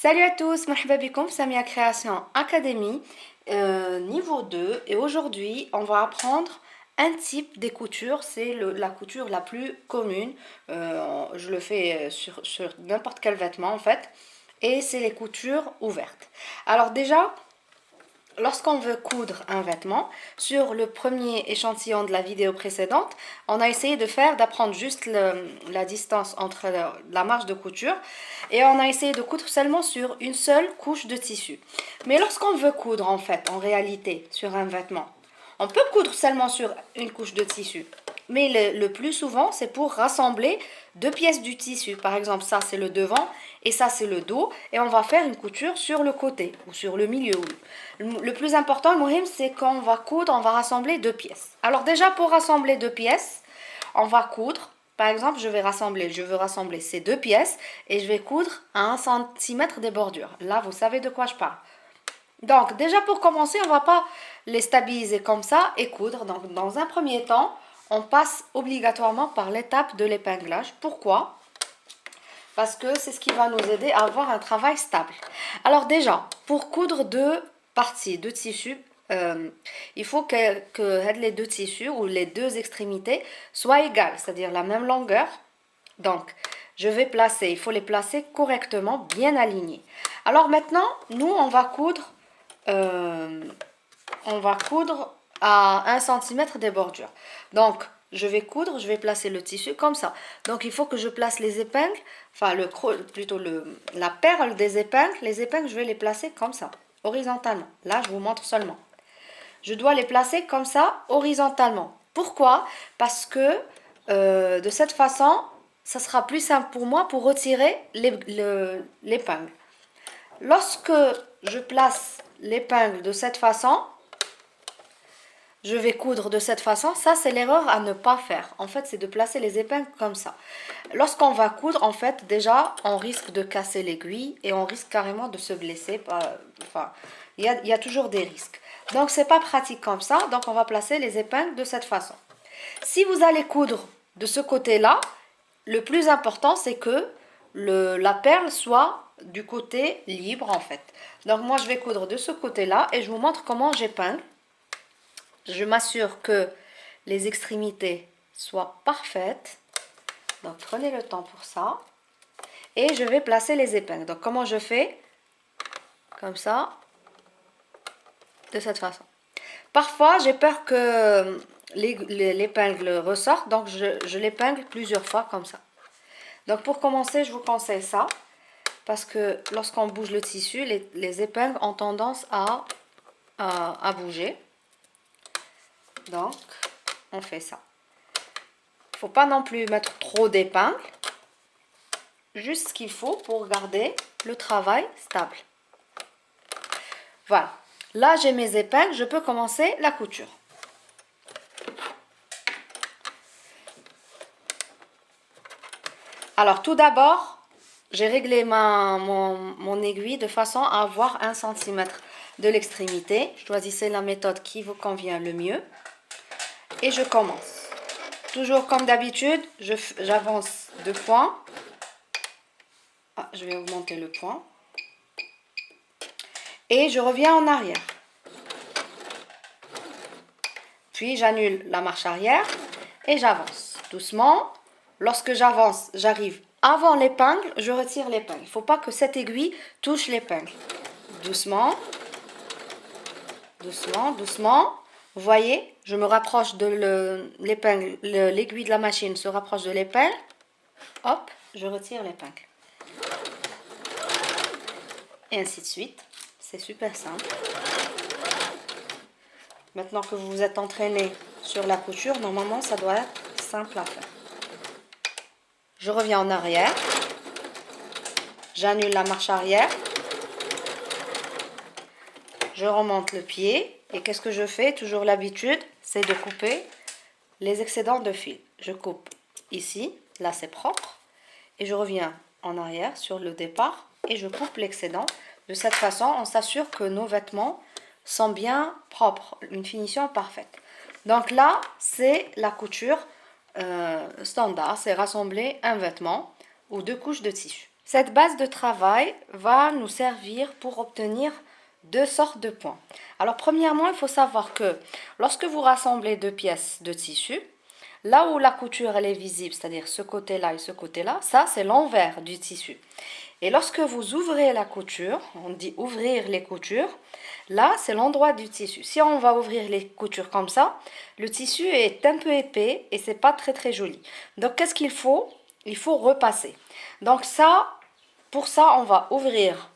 Salut à tous, marhaba bikoum, Samia Création Academy, niveau 2. Et aujourd'hui, on va apprendre un type des coutures. C'est la couture la plus commune. Je le fais sur n'importe quel vêtement en fait. Et c'est les coutures ouvertes. Alors déjà, lorsqu'on veut coudre un vêtement, sur le premier échantillon de la vidéo précédente, on a essayé d'apprendre juste la distance entre la marge de couture et on a essayé de coudre seulement sur une seule couche de tissu. Mais lorsqu'on veut coudre en fait, en réalité, sur un vêtement, on peut coudre seulement sur une couche de tissu. Mais le plus souvent, c'est pour rassembler deux pièces du tissu. Par exemple, ça c'est le devant et ça c'est le dos. Et on va faire une couture sur le côté ou sur le milieu. Le plus important, le mohim, c'est qu'on va coudre, on va rassembler deux pièces. Alors déjà, pour rassembler deux pièces, on va coudre. Par exemple, je veux rassembler ces deux pièces et je vais coudre à 1 centimètre des bordures. Là, vous savez de quoi je parle. Donc, déjà pour commencer, on ne va pas les stabiliser comme ça et coudre. Donc, dans un premier temps, on passe obligatoirement par l'étape de l'épinglage. Pourquoi? Parce que c'est ce qui va nous aider à avoir un travail stable. Alors déjà, pour coudre deux parties de tissu, il faut que les deux tissus ou les deux extrémités soient égales, c'est-à-dire la même longueur. Donc, il faut les placer correctement, bien alignés. Alors maintenant, nous, euh, on va coudre à 1 centimètre des bordures. Donc, je vais placer le tissu comme ça. Donc, il faut que je place les épingles, enfin, la perle des épingles. Les épingles, je vais les placer comme ça, horizontalement. Là, je vous montre seulement. Je dois les placer comme ça, horizontalement. Pourquoi? Parce que de cette façon, ça sera plus simple pour moi pour retirer l'épingle. Lorsque je place l'épingle de cette façon, je vais coudre de cette façon. Ça, c'est l'erreur à ne pas faire. En fait, c'est de placer les épingles comme ça. Lorsqu'on va coudre, en fait, déjà, on risque de casser l'aiguille et on risque carrément de se blesser. Enfin, il y a toujours des risques. Donc, c'est pas pratique comme ça. Donc, on va placer les épingles de cette façon. Si vous allez coudre de ce côté-là, le plus important, c'est que la perle soit du côté libre, en fait. Donc, moi, je vais coudre de ce côté-là et je vous montre comment j'épingle. Je m'assure que les extrémités soient parfaites. Donc, prenez le temps pour ça. Et je vais placer les épingles. Donc, comment je fais? Comme ça, de cette façon. Parfois, j'ai peur que l'épingle ressorte. Donc, je l'épingle plusieurs fois comme ça. Donc, pour commencer, je vous conseille ça. Parce que lorsqu'on bouge le tissu, les épingles ont tendance à bouger. Donc, on fait ça. Il ne faut pas non plus mettre trop d'épingles. Juste ce qu'il faut pour garder le travail stable. Voilà. Là, j'ai mes épingles. Je peux commencer la couture. Alors, tout d'abord, j'ai réglé mon aiguille de façon à avoir 1 centimètre de l'extrémité. Choisissez la méthode qui vous convient le mieux. Et je commence. Toujours comme d'habitude, j'avance 2 points. Ah, je vais augmenter le point. Et je reviens en arrière. Puis j'annule la marche arrière et j'avance doucement. Lorsque j'avance, j'arrive avant l'épingle, je retire l'épingle. Il ne faut pas que cette aiguille touche l'épingle. Doucement, doucement, doucement. Vous voyez, je me rapproche de l'épingle, l'aiguille de la machine se rapproche de l'épingle. Hop, je retire l'épingle. Et ainsi de suite. C'est super simple. Maintenant que vous vous êtes entraîné sur la couture, normalement, ça doit être simple à faire. Je reviens en arrière. J'annule la marche arrière. Je remonte le pied. Et qu'est-ce que je fais? Toujours l'habitude, c'est de couper les excédents de fil. Je coupe ici. Là, c'est propre. Et je reviens en arrière sur le départ. Et je coupe l'excédent. De cette façon, on s'assure que nos vêtements sont bien propres. Une finition parfaite. Donc là, c'est la couture standard. C'est rassembler un vêtement ou deux couches de tissu. Cette base de travail va nous servir pour obtenir deux sortes de points. Alors premièrement, il faut savoir que lorsque vous rassemblez deux pièces de tissu, là où la couture elle est visible, c'est-à-dire ce côté-là et ce côté-là, ça c'est l'envers du tissu. Et lorsque vous ouvrez la couture, on dit ouvrir les coutures, là c'est l'endroit du tissu. Si on va ouvrir les coutures comme ça, le tissu est un peu épais et c'est pas très très joli. Donc qu'est-ce qu'il faut? Il faut repasser. Donc ça, pour ça, on va ouvrir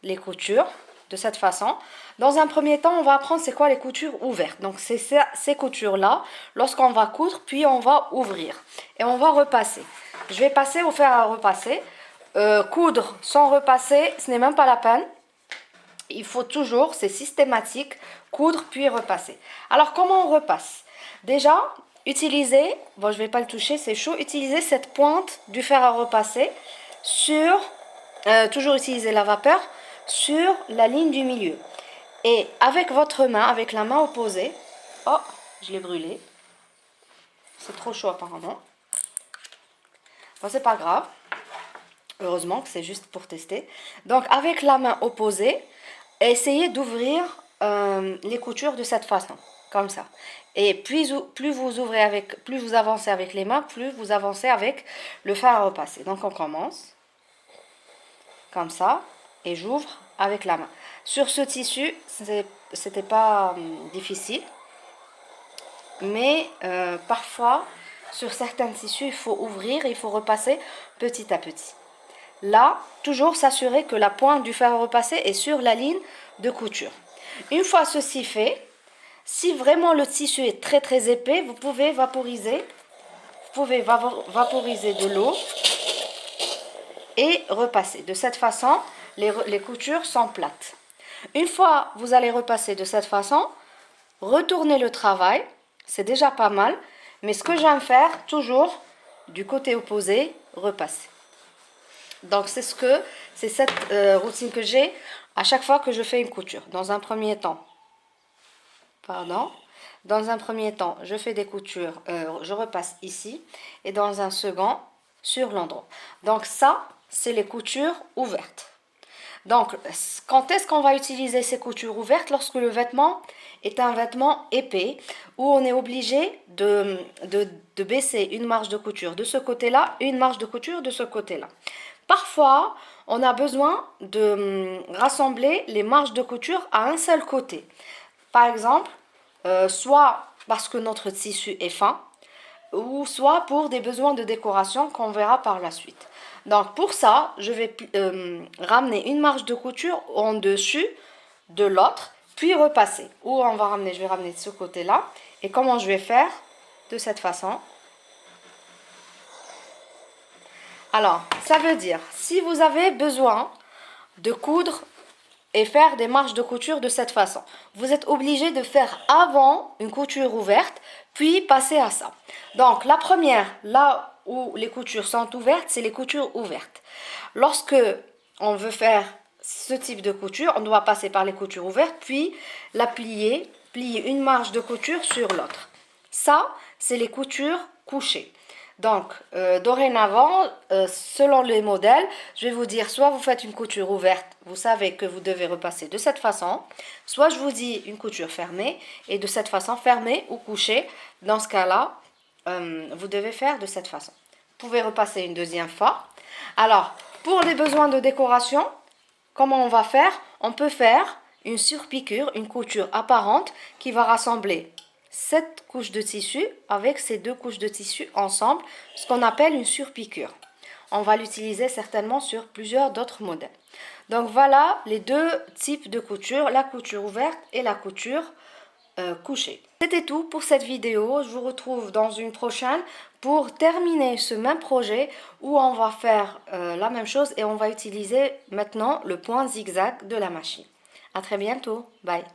les coutures de cette façon. Dans un premier temps, on va apprendre c'est quoi les coutures ouvertes. Donc c'est ces coutures-là, lorsqu'on va coudre, puis on va ouvrir. Et on va repasser. Je vais passer au fer à repasser. Coudre sans repasser, ce n'est même pas la peine. Il faut toujours, c'est systématique, coudre puis repasser. Alors comment on repasse? Déjà, utilisez, bon je ne vais pas le toucher, c'est chaud, utilisez cette pointe du fer à repasser sur, toujours utiliser la vapeur, sur la ligne du milieu. Et avec votre main, avec la main opposée, oh, je l'ai brûlé, c'est trop chaud apparemment. Bon, c'est pas grave, heureusement que c'est juste pour tester. Donc avec la main opposée, essayez d'ouvrir les coutures de cette façon, comme ça. Et plus vous ouvrez avec, plus vous avancez avec les mains, plus vous avancez avec le fer à repasser. Donc on commence comme ça et j'ouvre avec la main. Sur ce tissu, c'était pas difficile, mais parfois sur certains tissus, il faut ouvrir et il faut repasser petit à petit. Là, toujours s'assurer que la pointe du fer à repasser est sur la ligne de couture. Une fois ceci fait, si vraiment le tissu est très très épais, vous pouvez vaporiser de l'eau et repasser. De cette façon, les coutures sont plates. Une fois vous allez repasser de cette façon, retournez le travail, c'est déjà pas mal, mais ce que j'aime faire, toujours du côté opposé, repasser. Donc c'est cette routine que j'ai à chaque fois que je fais une couture. Dans un premier temps, je fais des coutures, je repasse ici, et dans un second, sur l'endroit. Donc ça, c'est les coutures ouvertes. Donc, quand est-ce qu'on va utiliser ces coutures ouvertes? Lorsque le vêtement est un vêtement épais, où on est obligé de baisser une marge de couture de ce côté-là, une marge de couture de ce côté-là. Parfois, on a besoin de rassembler les marges de couture à un seul côté. Par exemple, soit parce que notre tissu est fin, ou soit pour des besoins de décoration qu'on verra par la suite. Donc pour ça, je vais ramener une marge de couture en dessus de l'autre, puis repasser. Ou je vais ramener de ce côté-là. Et comment je vais faire? De cette façon. Alors, ça veut dire, si vous avez besoin de coudre et faire des marges de couture de cette façon, vous êtes obligé de faire avant une couture ouverte, puis passer à ça. Donc, la première, là où les coutures sont ouvertes, c'est les coutures ouvertes. Lorsque on veut faire ce type de couture, on doit passer par les coutures ouvertes, puis la plier une marge de couture sur l'autre. Ça, c'est les coutures couchées. Donc, dorénavant, selon les modèles, je vais vous dire, soit vous faites une couture ouverte, vous savez que vous devez repasser de cette façon, soit je vous dis une couture fermée, et de cette façon, fermée ou couchée, dans ce cas-là, vous devez faire de cette façon. Vous pouvez repasser une deuxième fois. Alors, pour les besoins de décoration, comment on va faire? On peut faire une surpiqûre, une couture apparente qui va rassembler cette couche de tissu avec ces deux couches de tissu ensemble, ce qu'on appelle une surpiqûre. On va l'utiliser certainement sur plusieurs d'autres modèles. Donc voilà les deux types de couture, la couture ouverte et la couture couchée. C'était tout pour cette vidéo. Je vous retrouve dans une prochaine pour terminer ce même projet où on va faire la même chose et on va utiliser maintenant le point zigzag de la machine. À très bientôt. Bye.